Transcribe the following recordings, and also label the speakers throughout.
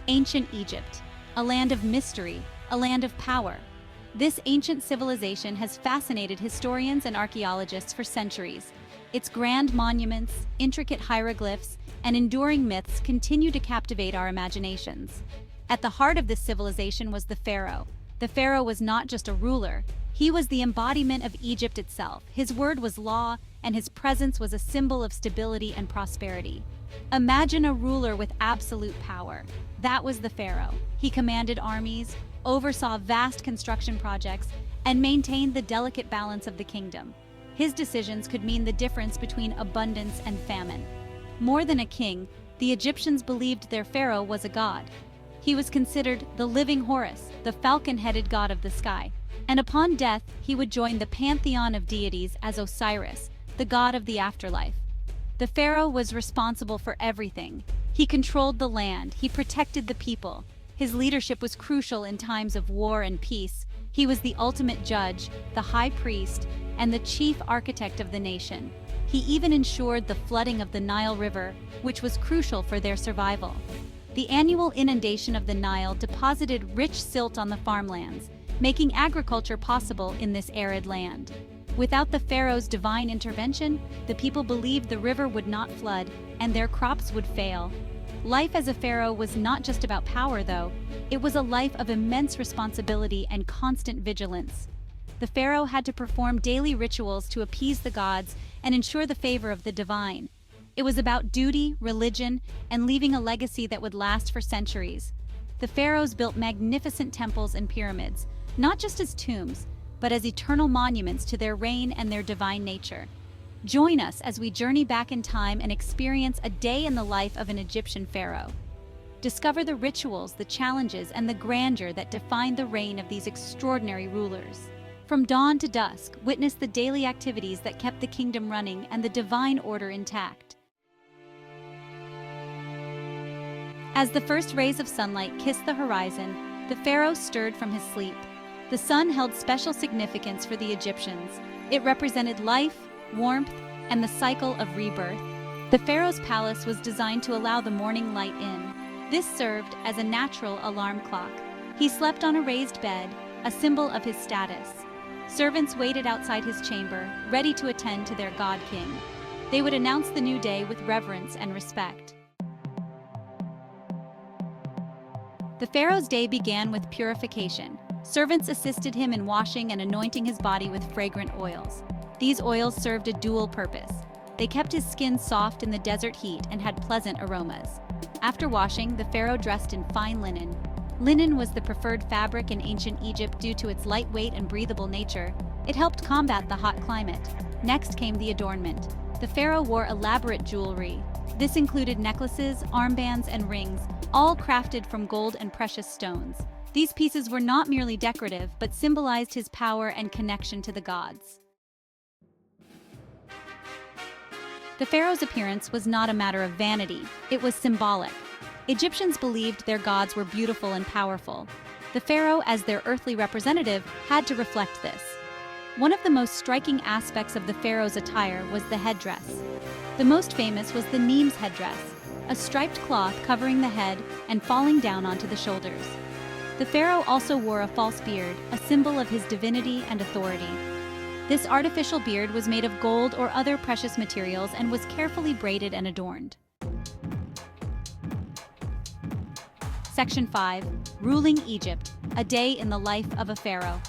Speaker 1: Ancient Egypt, a land of mystery, a land of power. This ancient civilization has fascinated historians and archaeologists for centuries. Its grand monuments, intricate hieroglyphs, and enduring myths continue to captivate our imaginations. At the heart of this civilization was the pharaoh. The pharaoh was not just a ruler, he was the embodiment of Egypt itself. His word was law, and his presence was a symbol of stability and prosperity. Imagine a ruler with absolute power. That was the pharaoh. He commanded armies, oversaw vast construction projects, and maintained the delicate balance of the kingdom. His decisions could mean the difference between abundance and famine. More than a king, the Egyptians believed their pharaoh was a god. He was considered the living Horus, the falcon-headed god of the sky. And upon death, he would join the pantheon of deities as Osiris, the god of the afterlife. The pharaoh was responsible for everything. He controlled the land, he protected the people. His leadership was crucial in times of war and peace. He was the ultimate judge, the high priest, and the chief architect of the nation. He even ensured the flooding of the Nile River, which was crucial for their survival. The annual inundation of the Nile deposited rich silt on the farmlands, making agriculture possible in this arid land. Without the pharaoh's divine intervention, the people believed the river would not flood and their crops would fail. Life as a pharaoh was not just about power, though. It was a life of immense responsibility and constant vigilance. The pharaoh had to perform daily rituals to appease the gods and ensure the favor of the divine. It was about duty, religion, and leaving a legacy that would last for centuries. The pharaohs built magnificent temples and pyramids, not just as tombs, but as eternal monuments to their reign and their divine nature. Join us as we journey back in time and experience a day in the life of an Egyptian pharaoh. Discover the rituals, the challenges, and the grandeur that defined the reign of these extraordinary rulers. From dawn to dusk, witness the daily activities that kept the kingdom running and the divine order intact. As the first rays of sunlight kissed the horizon, the pharaoh stirred from his sleep. The sun held special significance for the Egyptians. It represented life, warmth, and the cycle of rebirth. The pharaoh's palace was designed to allow the morning light in. This served as a natural alarm clock. He slept on a raised bed, a symbol of his status. Servants waited outside his chamber, ready to attend to their god-king. They would announce the new day with reverence and respect. The pharaoh's day began with purification. Servants assisted him in washing and anointing his body with fragrant oils. These oils served a dual purpose. They kept his skin soft in the desert heat and had pleasant aromas. After washing, the pharaoh dressed in fine linen. Linen was the preferred fabric in ancient Egypt due to its lightweight and breathable nature. It helped combat the hot climate. Next came the adornment. The pharaoh wore elaborate jewelry. This included necklaces, armbands, and rings, all crafted from gold and precious stones. These pieces were not merely decorative, but symbolized his power and connection to the gods. The pharaoh's appearance was not a matter of vanity, it was symbolic. Egyptians believed their gods were beautiful and powerful. The pharaoh, as their earthly representative, had to reflect this. One of the most striking aspects of the pharaoh's attire was the headdress. The most famous was the Nemes headdress, a striped cloth covering the head and falling down onto the shoulders. The pharaoh also wore a false beard, a symbol of his divinity and authority. This artificial beard was made of gold or other precious materials and was carefully braided and adorned. Section 5. Ruling Egypt, a day in the life of a pharaoh.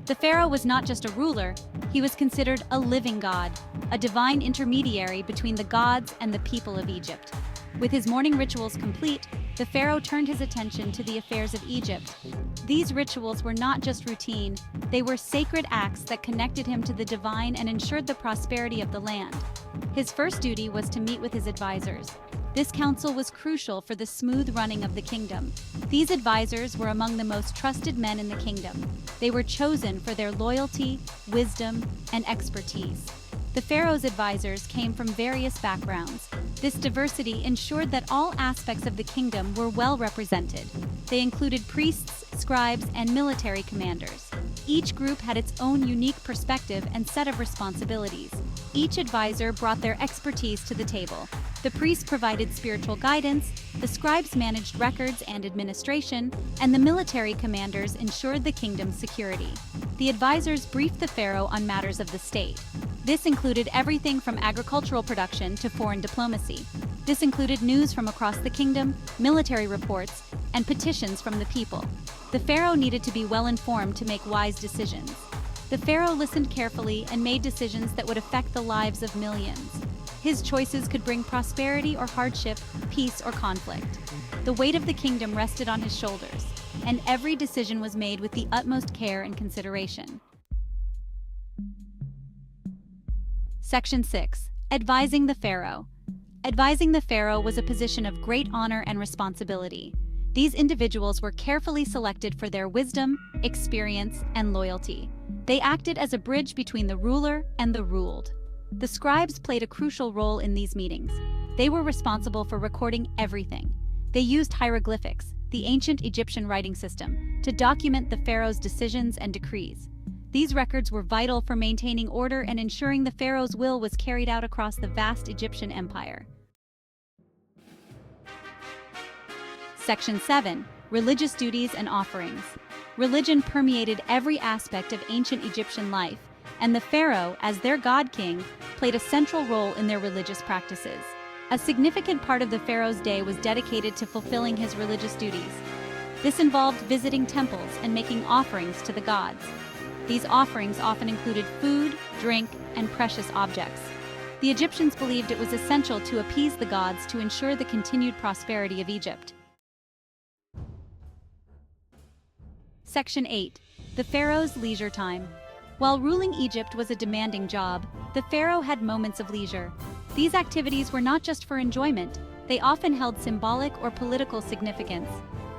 Speaker 1: The pharaoh was not just a ruler, he was considered a living god, a divine intermediary between the gods and the people of Egypt. With his morning rituals complete, the pharaoh turned his attention to the affairs of Egypt. These rituals were not just routine, they were sacred acts that connected him to the divine and ensured the prosperity of the land. His first duty was to meet with his advisors. This council was crucial for the smooth running of the kingdom. These advisors were among the most trusted men in the kingdom. They were chosen for their loyalty, wisdom, and expertise. The pharaoh's advisors came from various backgrounds. This diversity ensured that all aspects of the kingdom were well represented. They included priests, scribes, and military commanders. Each group had its own unique perspective and set of responsibilities. Each advisor brought their expertise to the table. The priests provided spiritual guidance, the scribes managed records and administration, and the military commanders ensured the kingdom's security. The advisors briefed the pharaoh on matters of the state. This included everything from agricultural production to foreign diplomacy. This included news from across the kingdom, military reports, and petitions from the people. The pharaoh needed to be well informed to make wise decisions. The pharaoh listened carefully and made decisions that would affect the lives of millions. His choices could bring prosperity or hardship, peace or conflict. The weight of the kingdom rested on his shoulders, and every decision was made with the utmost care and consideration. Section 6. Advising the Pharaoh. Advising the pharaoh was a position of great honor and responsibility. These individuals were carefully selected for their wisdom, experience, and loyalty. They acted as a bridge between the ruler and the ruled. The scribes played a crucial role in these meetings. They were responsible for recording everything. They used hieroglyphics, the ancient Egyptian writing system, to document the pharaoh's decisions and decrees. These records were vital for maintaining order and ensuring the pharaoh's will was carried out across the vast Egyptian empire. Section 7. Religious duties and offerings. Religion permeated every aspect of ancient Egyptian life, and the pharaoh, as their god-king, played a central role in their religious practices. A significant part of the pharaoh's day was dedicated to fulfilling his religious duties. This involved visiting temples and making offerings to the gods. These offerings often included food, drink, and precious objects. The Egyptians believed it was essential to appease the gods to ensure the continued prosperity of Egypt. Section 8. The Pharaoh's leisure time. While ruling Egypt was a demanding job, the pharaoh had moments of leisure. These activities were not just for enjoyment, they often held symbolic or political significance.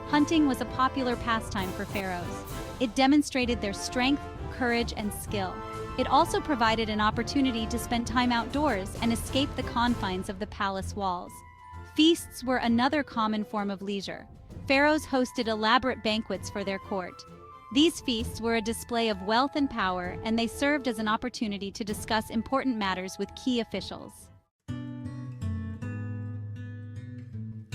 Speaker 1: Hunting was a popular pastime for pharaohs. It demonstrated their strength, courage, and skill. It also provided an opportunity to spend time outdoors and escape the confines of the palace walls. Feasts were another common form of leisure. Pharaohs hosted elaborate banquets for their court. These feasts were a display of wealth and power, and they served as an opportunity to discuss important matters with key officials.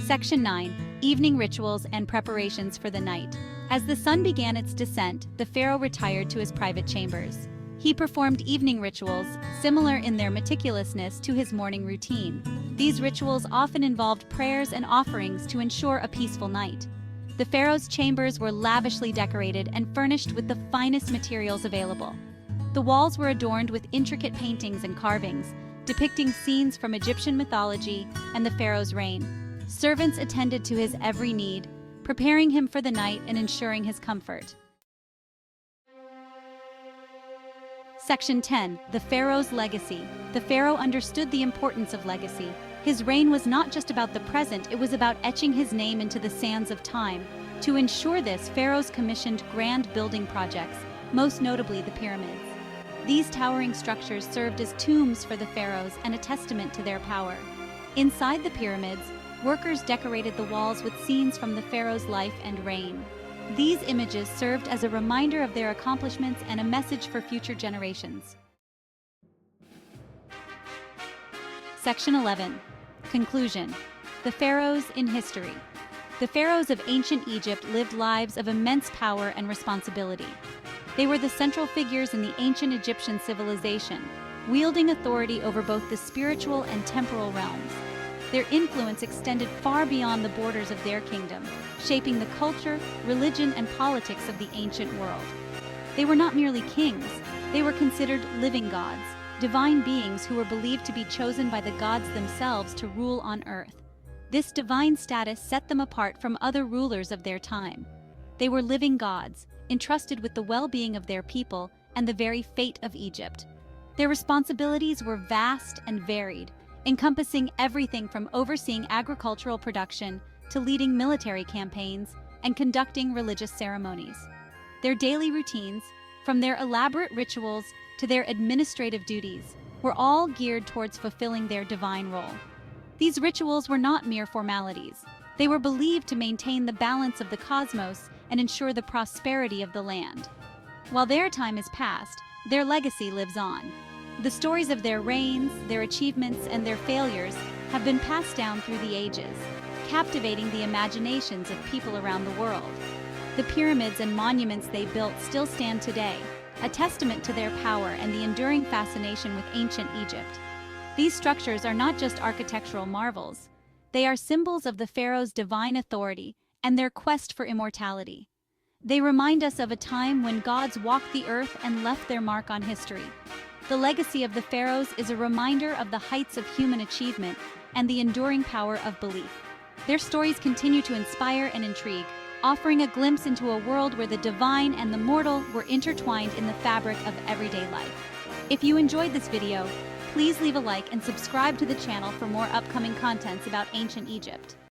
Speaker 1: Section 9. Evening rituals and preparations for the night. As the sun began its descent, the pharaoh retired to his private chambers. He performed evening rituals, similar in their meticulousness to his morning routine. These rituals often involved prayers and offerings to ensure a peaceful night. The pharaoh's chambers were lavishly decorated and furnished with the finest materials available. The walls were adorned with intricate paintings and carvings, depicting scenes from Egyptian mythology and the pharaoh's reign. Servants attended to his every need, preparing him for the night and ensuring his comfort. Section 10. The Pharaoh's legacy. The pharaoh understood the importance of legacy. His reign was not just about the present, it was about etching his name into the sands of time. To ensure this, pharaohs commissioned grand building projects, most notably the pyramids. These towering structures served as tombs for the pharaohs and a testament to their power. Inside the pyramids, workers decorated the walls with scenes from the pharaoh's life and reign. These images served as a reminder of their accomplishments and a message for future generations. Section 11. Conclusion. The Pharaohs in history. The pharaohs of ancient Egypt lived lives of immense power and responsibility. They were the central figures in the ancient Egyptian civilization, wielding authority over both the spiritual and temporal realms. Their influence extended far beyond the borders of their kingdom, shaping the culture, religion, and politics of the ancient world. They were not merely kings, they were considered living gods, divine beings who were believed to be chosen by the gods themselves to rule on earth. This divine status set them apart from other rulers of their time. They were living gods, entrusted with the well-being of their people and the very fate of Egypt. Their responsibilities were vast and varied, encompassing everything from overseeing agricultural production to leading military campaigns and conducting religious ceremonies. Their daily routines, from their elaborate rituals to their administrative duties, were all geared towards fulfilling their divine role. These rituals were not mere formalities. They were believed to maintain the balance of the cosmos and ensure the prosperity of the land. While their time is past, their legacy lives on. The stories of their reigns, their achievements, and their failures have been passed down through the ages, captivating the imaginations of people around the world. The pyramids and monuments they built still stand today, a testament to their power and the enduring fascination with ancient Egypt. These structures are not just architectural marvels, they are symbols of the pharaohs' divine authority and their quest for immortality. They remind us of a time when gods walked the earth and left their mark on history. The legacy of the pharaohs is a reminder of the heights of human achievement and the enduring power of belief. Their stories continue to inspire and intrigue, offering a glimpse into a world where the divine and the mortal were intertwined in the fabric of everyday life. If you enjoyed this video, please leave a like and subscribe to the channel for more upcoming contents about ancient Egypt.